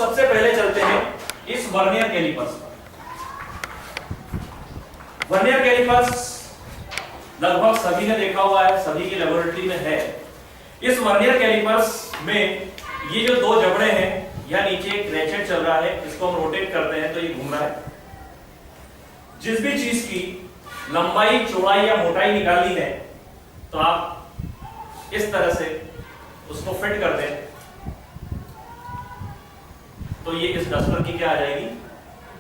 सबसे पहले चलते हैं इस वर्नियर कैलिपर्स पर। वर्नियर कैलिपर्स लगभग सभी ने देखा हुआ है, सभी की लेबोरेटरी में है। इस वर्नियर कैलिपर्स में ये जो दो जबड़े हैं, या नीचे एक रेचेट चल रहा है, इसको हम रोटेट करते हैं तो ये घूम रहा है। जिस भी चीज की लंबाई, चौड़ाई या मोटाई निकालनी है तो आप इस तरह से उसको फिट कर दें तो ये इस डस्टर की क्या आ जाएगी,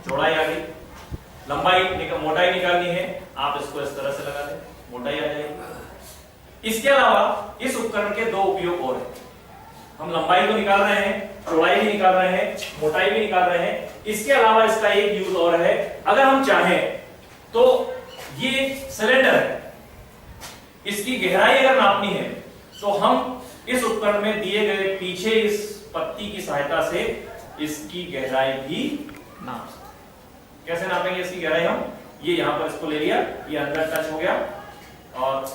चौड़ाई आ गई। लंबाई मोटाई निकालनी है, आप इसको इस तरह से लगा दें, मोटाई आ जाएगी। इसके अलावा इस उपकरण के दो उपयोग और हैं। हम लंबाई तो निकाल रहे हैं, चौड़ाई भी निकाल रहे हैं, मोटाई भी निकाल रहे हैं। इसके अलावा इसका एक यूज और है, अगर हम चाहें तो ये सिलेंडर है, इसकी गहराई अगर नापनी है तो हम इस उपकरण में दिए गए पीछे इस पत्ती की सहायता से इसकी गहराई भी नाप सकते। कैसे नापेंगे इसकी गहराई हम? ये यहां पर इसको ले लिया, ये अंदर टच हो गया और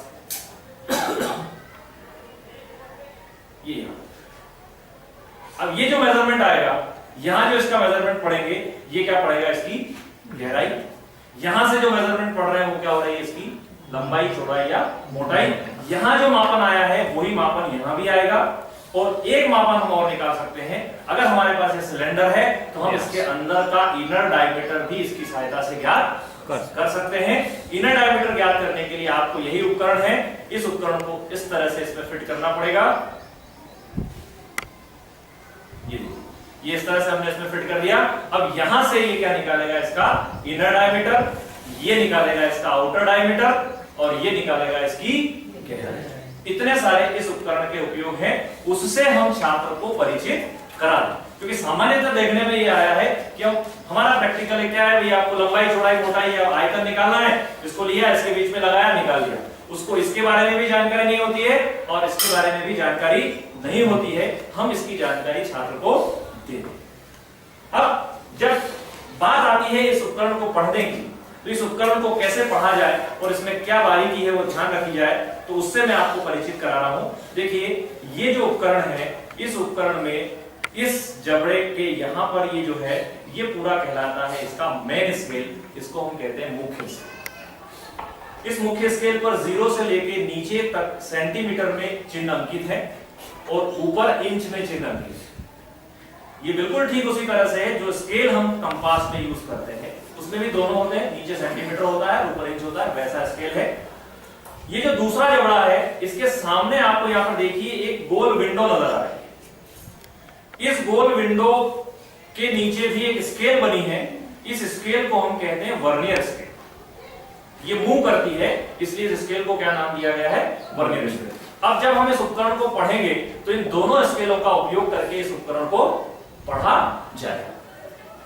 ये यहां। अब ये जो मेजरमेंट आएगा, यहां जो इसका मेजरमेंट पड़ेंगे, ये क्या पड़ेगा, इसकी गहराई। यहां से जो मेजरमेंट पड़ रहे हैं वो क्या हो रही है, इसकी लंबाई, चौड़ाई या मोटाई। यहां जो मापन आया है वही मापन यहां भी आएगा। और एक मापन हम और निकाल सकते हैं, अगर हमारे पास ये सिलेंडर है तो हम इसके अंदर का इनर डायमीटर भी इसकी सहायता से ज्ञात कर सकते हैं। इनर डायमीटर ज्ञात करने के लिए आपको यही उपकरण है, इस उपकरण को इस तरह से इसमें फिट करना पड़ेगा। ये इस तरह से हमने इसमें फिट कर दिया। अब यहां से ये क्या निकालेगा, इसका इनर डायमीटर, ये निकालेगा इसका आउटर डायमीटर, और ये निकालेगा इसकी गहराई। इतने सारे इस उपकरण के उपयोग हैं, उससे हम छात्र को परिचित करा दें। क्योंकि सामान्यतः देखने में ये आया है कि हमारा प्रैक्टिकल क्या है, भैया आपको लंबाई, चौड़ाई, मोटाई या आयतन निकालना है, इसको लिया, इसके बीच में लगाया, निकाल लिया। उसको इसके बारे में भी जानकारी नहीं होती है और इसके बारे में भी जानकारी नहीं होती है। हम इसकी जानकारी छात्र को देते हैं। अब जब बात आती है इस उपकरण को पढ़ने की, तो इस उपकरण को कैसे पढ़ा जाए और इसमें क्या बारीकी है वो ध्यान रखी जाए, तो उससे मैं आपको परिचित करा रहा हूं। देखिए, ये जो उपकरण है, इस उपकरण में इस जबड़े के यहां पर ये जो है, ये पूरा कहलाता है इसका मेन स्केल। इसको हम कहते हैं मुख्य स्केल। इस मुख्य स्केल पर 0 से लेके नीचे तक सेंटीमीटर में चिन्ह अंकित है और ऊपर इंच में चिन्ह अंकित है। ये बिल्कुल ठीक उसी तरह से है जो स्केल हम कंपास में यूज करते हैं, उसमें भी दोनों होते हैं, नीचे सेंटीमीटर होता है, ऊपर इंच होता है, वैसा स्केल है। ये जो दूसरा जबड़ा है, इसके सामने आपको यहां पर देखिए एक गोल विंडो नजर आ रही है। इस गोल विंडो के नीचे भी एक स्केल बनी है। इस स्केल को हम कहते हैं वर्नियर स्केल। ये मूव करती है, इसलिए इस स्केल को क्या नाम दिया गया है, वर्नियर स्केल। अब जब हम इस उपकरण को पढ़ेंगे तो इन दोनों स्केलों का उपयोग करके इस उपकरण को पढ़ा जाएगा।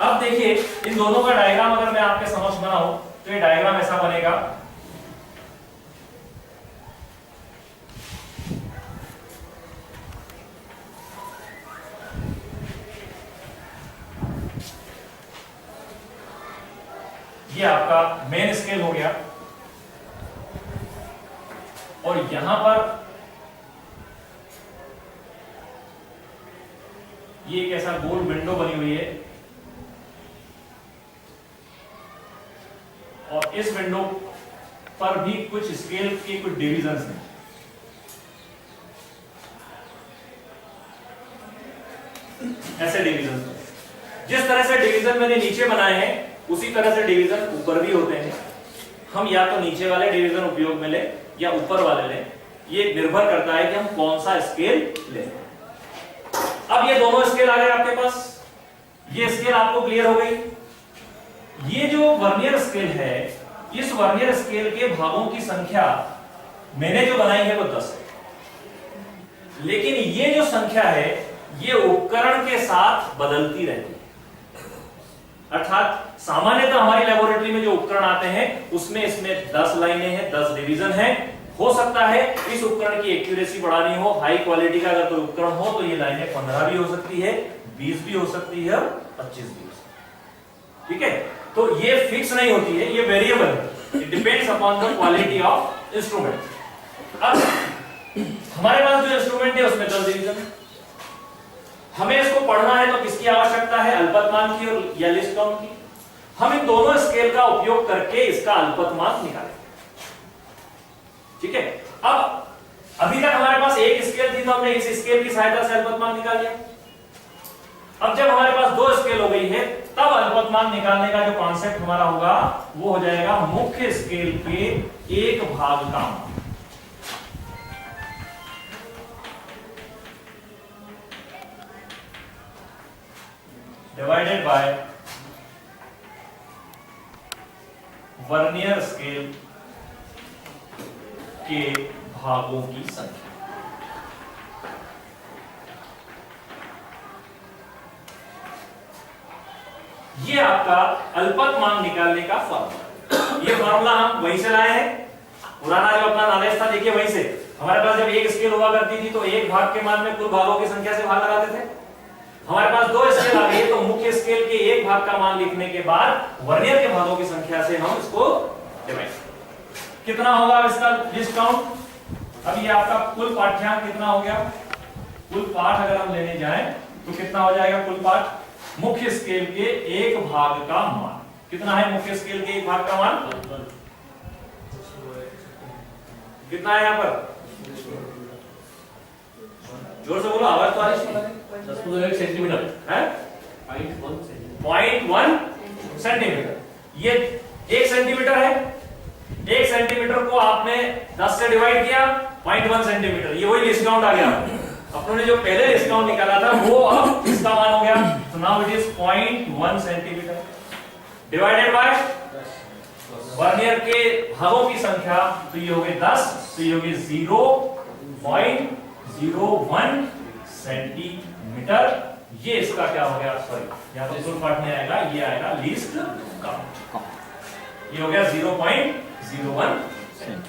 अब देखिए, इन दोनों का डायग्राम अगर मैं आपके समक्ष बनाऊं तो ये डायग्राम ऐसा बनेगा। ये आपका मेन स्केल हो गया और यहां पर ये एक ऐसा गोल विंडो बनी हुई है और इस विंडो पर भी कुछ स्केल के कुछ डिविजन्स हैं। ऐसे डिवीजन, जिस तरह से डिवीजन मैंने नीचे बनाए हैं उसी तरह से डिवीजन ऊपर भी होते हैं। हम या तो नीचे वाले डिवीजन उपयोग में लें या ऊपर वाले लें, ये निर्भर करता है कि हम कौन सा स्केल लें। अब ये दोनों स्केल आ गए आपके पास, ये स्केल आपको क्लियर हो गई। ये जो वर्नियर स्केल है, इस वर्नियर स्केल के भागों की संख्या मैंने जो बनाई है वो 10 है, लेकिन ये जो संख्या है ये उपकरण के साथ बदलती रहती है। अर्थात सामान्यतः हमारी लेबोरेटरी में जो उपकरण आते हैं उसमें इसमें 10 लाइनें हैं, 10 डिवीजन हैं। हो सकता है इस उपकरण की एक्यूरेसी बढ़ानी हो, हाई क्वालिटी का अगर कोई उपकरण हो तो ये लाइनें 15 भी हो सकती है, 20 भी हो सकती है और 25 भी हो सकती है। ठीक है, तो ये फिक्स नहीं होती है, ये वेरिएबल है। It depends upon the quality of instrument. अब हमारे पास जो इंस्ट्रूमेंट है उसमें 10 डिवीजन है, हमें इसको पढ़ना है तो किसकी आवश्यकता है, अल्पतमांक की और या लीस्ट काउंट की। हम इन दोनों स्केल का उपयोग करके इसका अल्पतमांक निकालेंगे। ठीक है, अब अभी तक हमारे पास एक स्केल थी तो हमने इस स्केल की सहायता से अल्पतमांक निकाल लिया। अब जब हमारे पास दो स्केल हो गई है तब अल्पतमांक निकालने का जो कॉन्सेप्ट हमारा होगा वो हो जाएगा मुख्य स्केल के एक भाग का मान डिवाइडेड बाय वर्नियर स्केल के भागों की संख्या। ये आपका अल्पतमांक निकालने का फॉर्मूला। ये फॉर्मूला हम वहीं से लाए हैं, पुराना जो अपना नॉलेज था देखिए वहीं से। हमारे पास जब एक स्केल हुआ करती थी तो एक भाग के मान में कुल भागों की संख्या से भाग लगाते थे। हमारे पास दो स्केल आ गई तो मुख्य स्केल के एक भाग का मान लिखने के बाद वर्नियर के भागों की संख्या से हम इसको डिवाइड। कितना होगा इसका लीस्ट काउंट? अब ये आपका कुल पाठ्यांक कितना हो गया? कुल पाठ अगर हम लेने जाएं तो कितना हो जाएगा कुल पाठ? मुख्य स्केल के एक भाग का मान कितना है? मुख्य स्केल के एक भाग का मान कितना है? यहां पर जोर से बोलो, आवाज तो आ रही है। 10 सेंटीमीटर है, 0.1 सेंटीमीटर। ये 1 सेंटीमीटर है। 1 सेंटीमीटर को आपने 10 से डिवाइड किया, 0.1 सेंटीमीटर। ये वही लीस्ट काउंट आ गया। अपने जो पहले लीस्ट काउंट निकाला था वो अब इसका मान हो गया। तो now it is 0.1 centimetre divided by vernier के भागों की संख्या। तो ये हो गए 10, तो ये हो गए 0.01 सेंटीमीटर। ये इसका क्या हो गया? सॉरी, यहां पर कुल पाठ में आएगा, ये आएगा लीस्ट काउंट। ये हो गया 0.01 सेंटीमीटर।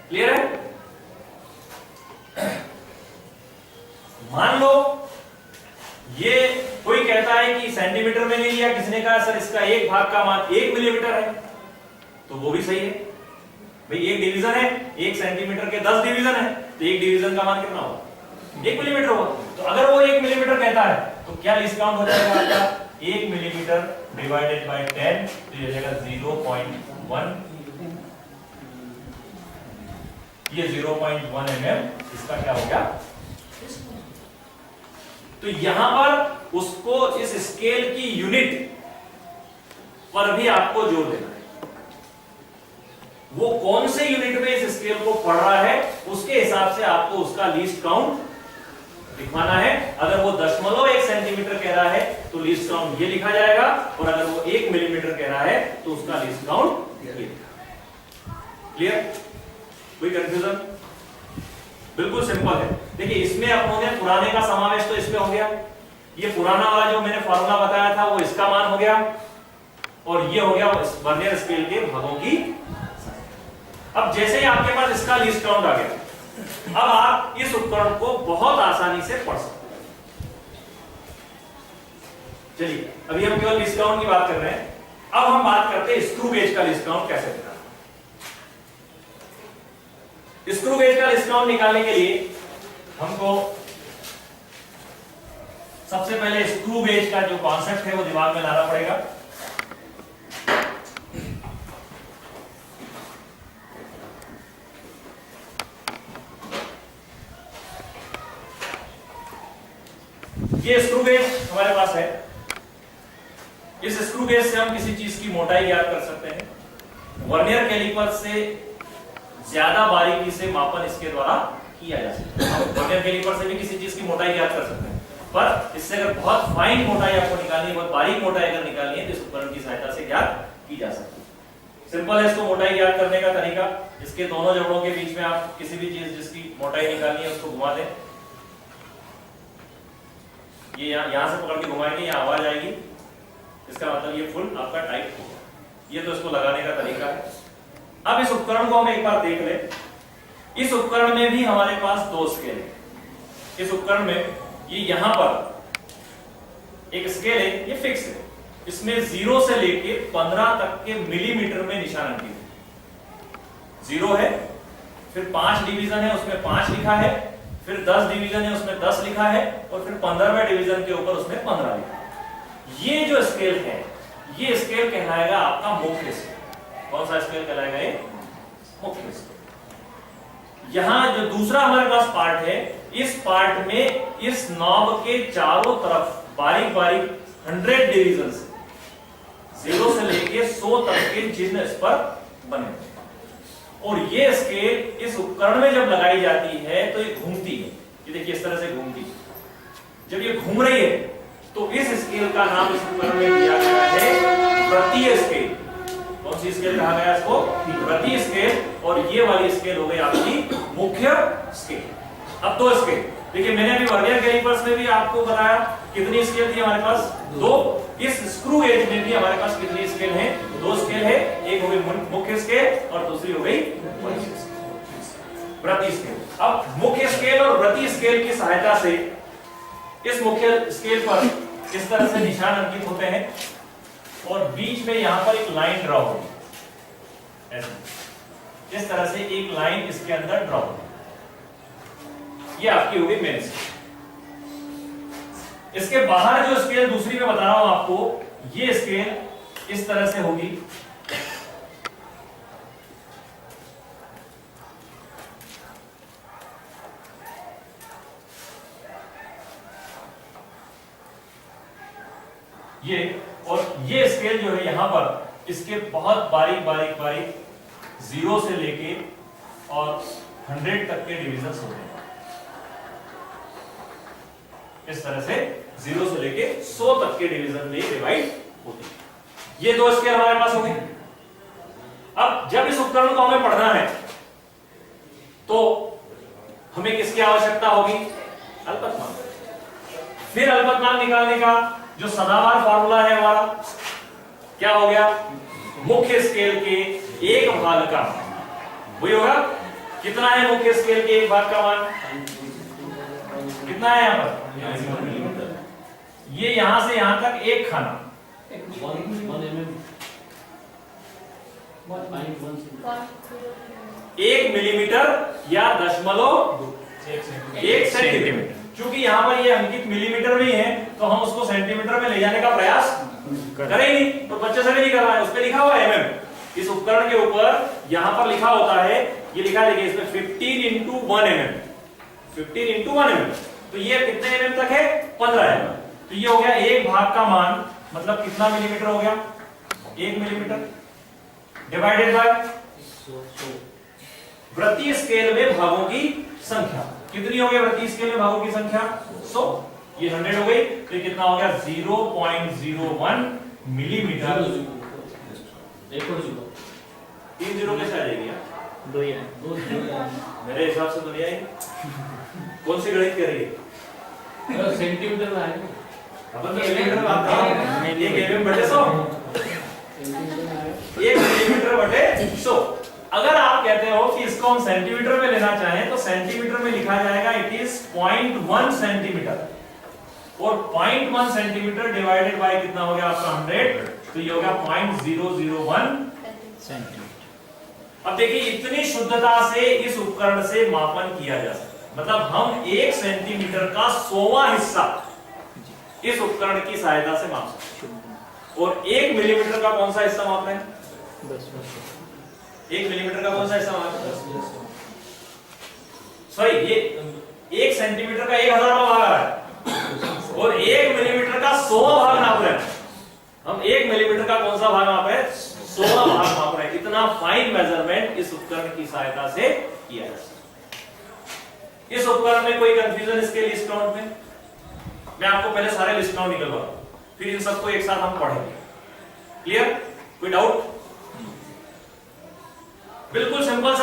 क्लियर है? मान लो ये कोई कहता है कि सेंटीमीटर में नहीं लिया, किसने कहा सर इसका एक भाग का मान 1 मिलीमीटर है, तो वो भी सही है भाई। एक डिवीजन है, 1 सेंटीमीटर के 10 डिवीजन है, तो एक डिवीजन का मान कितना होगा? 1 मिलीमीटर होगा। तो अगर वो 1 मिलीमीटर कहता है तो क्या लीस्ट काउंट हो जाएगा आपका? 1 मिलीमीटर डिवाइडेड बाय 10, तो ये हो जाएगा 0.1। ये 0.1 mm इसका क्या हो गया? तो यहां पर उसको इस स्केल की यूनिट पर भी आपको जोर देना है। वो कौन से यूनिट में इस स्केल को पढ़ रहा है उसके हिसाब से आपको उसका लीस्ट काउंट लिखवाना है। अगर वो 0.1 सेंटीमीटर कह रहा है तो लीस्ट काउंट ये लिखा जाएगा, और अगर वो 1 मिलीमीटर कह रहा है तो उसका लीस्ट काउंट ये लिखा। क्लियर? कोई कंफ्यूजन? बिल्कुल सिंपल है। देखिए इसमें अपनों ने पुराने का समावेश तो इसमें हो गया। ये पुराना वाला जो मैंने फॉर्मूला बताया था वो इसका मान हो गया, और ये हो गया वर्नियर स्केल के भागों की। अब जैसे ही आपके पास इसका लीस्ट काउंट आ गया, अब आप इस उपकरण को बहुत आसानी से पढ़ सकते हैं। चलिए अभी हम केवल लीस्ट काउंट की बात कर रहे हैं। अब हम बात करते हैं स्क्रू गेज का लीस्ट काउंट कैसे निकालना। स्क्रू गेज का लीस्ट काउंट निकालने के लिए हमको सबसे पहले स्क्रू गेज का जो कॉन्सेप्ट है वो दिमाग में लाना पड़ेगा। ये स्क्रू गेज हमारे पास है। इस स्क्रू गेज से हम किसी चीज की मोटाई ज्ञात कर सकते हैं। वर्नियर कैलिपर से ज्यादा बारीकी से मापन इसके द्वारा किया जा सकता है। वर्नियर कैलिपर से भी किसी चीज की मोटाई ज्ञात कर सकते हैं, पर इससे अगर बहुत फाइन मोटाई आपको निकालनी है, बहुत बारीक मोटाई अगर निकालनी है तो इस उपकरण की सहायता से ज्ञात की जा सकती है। सिंपल है इसको मोटाई ज्ञात करने का तरीका। इसके दोनों जबड़ों के बीच में आप किसी भी चीज जिसकी मोटाई निकालनी है उसको घुमा दें। ये यहां से पकड़ के घुमाएंगे, यहाँ आवाज आएगी, इसका मतलब ये फुल आपका टाइट होगा। ये तो इसको लगाने का तरीका है। अब इस उपकरण को हम एक बार देख ले। इस उपकरण में भी हमारे पास 2 स्केल है। इस उपकरण में ये यहां पर एक स्केल है, ये फिक्स है। इसमें 0 से लेके 15 तक के मिलीमीटर में निशान अंकित है। 0 है, फिर 5 डिवीजन है उसमें 5 लिखा है, फिर 10 डिवीजन है उसमें 10 लिखा है, और फिर 15वें डिवीजन के ऊपर उसमें 15 लिखा है। ये जो स्केल है, ये स्केल कहलाएगा आपका मुख्य स्केल। कौन सा स्केल कहलाएगा? ये मुख्य स्केल। यहां जो दूसरा हमारे पास पार्ट है, इस पार्ट में इस नॉब के चारों तरफ बारीक बारीक 100 डिवीजन से 0 से लेके 100 तक के चिन्ह इस पर बने हुए हैं। और ये स्केल इस उपकरण में जब लगाई जाती है तो ये घूमती है। ये देखिए इस तरह से घूमती है। जब ये घूम रही है तो इस स्केल का नाम इस उपकरण में दिया गया है वृत्तीय स्केल। कौन सी स्केल कहा गया इसको? वृत्तीय स्केल। और ये वाली स्केल हो गई आपकी मुख्य स्केल। अब दो स्केल देखिए, मैंने अभी वर्नियर कैलिपर्स में भी आपको बताया कितनी स्केल थी हमारे पास? 2। इस स्क्रू गेज में भी हमारे पास कितनी स्केल है? 2 स्केल है। एक हो गई मुख्य स्केल और दूसरी हो गई वृत्तीय स्केल। अब मुख्य स्केल और वृत्तीय स्केल की सहायता से इस मुख्य स्केल पर इस तरह से निशान अंकित होते हैं और बीच में यहां पर एक लाइन ड्रॉ होगी। ऐसे इस तरह से एक लाइन इसके अंदर ड्रॉ होगी। ये आपकी होगी मेन स्केल। इसके बाहर जो स्केल दूसरी में बता रहा हूं आपको, ये स्केल इस तरह से होगी। ये और ये स्केल जो है यहां पर इसके बहुत बारीक बारीक बारीक 0 से लेके और 100 तक के डिविजन्स होते हैं। इस तरह से 0 से लेके 100 तक के डिवीजन में डिवाइड होती है। ये 2 स्केल हमारे पास हो गए। अब जब इस उपकरण को हमें पढ़ना है तो हमें किसकी आवश्यकता होगी? अल्पतमांक। फिर अल्पतमांक निकालने का जो सदाबहार फॉर्मूला है हमारा, क्या हो गया? मुख्य स्केल के 1 भाग का वही होगा। कितना है मुख्य स्केल के 1 भाग का मान? कितना है यहां पर? ये यहां से यहां तक एक खाना 1 मिलीमीटर या 0.1 सेंटीमीटर। क्योंकि यहां पर ये अंकित मिलीमीटर में है तो हम उसको सेंटीमीटर में ले जाने का प्रयास करेंगे। तो बच्चे से भी नहीं करना है, उस पर लिखा हुआ है mm। इस उपकरण के ऊपर यहां पर लिखा होता है, ये लिखा देखिए इसमें 15 × 1 mm, 15 × 1 mm। तो ये कितने mm तक है? 15 mm। तो ये हो गया 1 भाग का मान, मतलब कितना मिलीमीटर हो गया? 1 मिलीमीटर डिवाइडेड बाय वृत्तीय स्केल में भागों की संख्या। कितनी हो गई वृत्तीय स्केल में भागों की संख्या? 100। ये 100 हो गई, तो कितना हो गया? 0.01 मिलीमीटर। 3 0 कैसे आ जाएगी? 2 मेरे हिसाब से तो नहीं आएगी। कौन सी गणित कर रही है? सेंटीमीटर में आएगा। अपन तो मिलीमीटर में आता है। 1 mm बटे 100, 1 मिलीमीटर बटे 100। अगर आप कहते हो कि इसको हम सेंटीमीटर में लेना चाहें तो सेंटीमीटर में लिखा जाएगा इट इज 0.1 सेंटीमीटर, और 0.1 सेंटीमीटर डिवाइडेड बाय कितना हो गया आपका 100, तो ये हो गया 0.001 सेंटीमीटर। अब देखिए इतनी शुद्धता से इस उपकरण से मापन किया जा सकता है। मतलब हम 1 सेंटीमीटर का 100वां हिस्सा इस उपकरण की सहायता से माप सकते हैं। और 1 मिलीमीटर का कौन सा हिस्सा मापना है? 1 मिलीमीटर का कौन सा हिस्सा मापना है? सॉरी, ये 1 सेंटीमीटर का 1000वां भाग आ रहा है और 1 मिलीमीटर का 100वां भाग नाप रहे हैं। हम 1 मिलीमीटर का कौन सा भाग नाप रहे हैं? 100वां भाग नाप रहे हैं। इतना फाइन मेजरमेंट इस उपकरण की सहायता से किया जा सकता है। इस उपकरण में कोई कंफ्यूजन इसके लिस्ट काउंट में? मैं आपको पहले सारे लिस्ट काउंट निकलवा दूं, फिर इन सबको एक साथ हम पढ़ेंगे। क्लियर? कोई डाउट? बिल्कुल सिंपल सा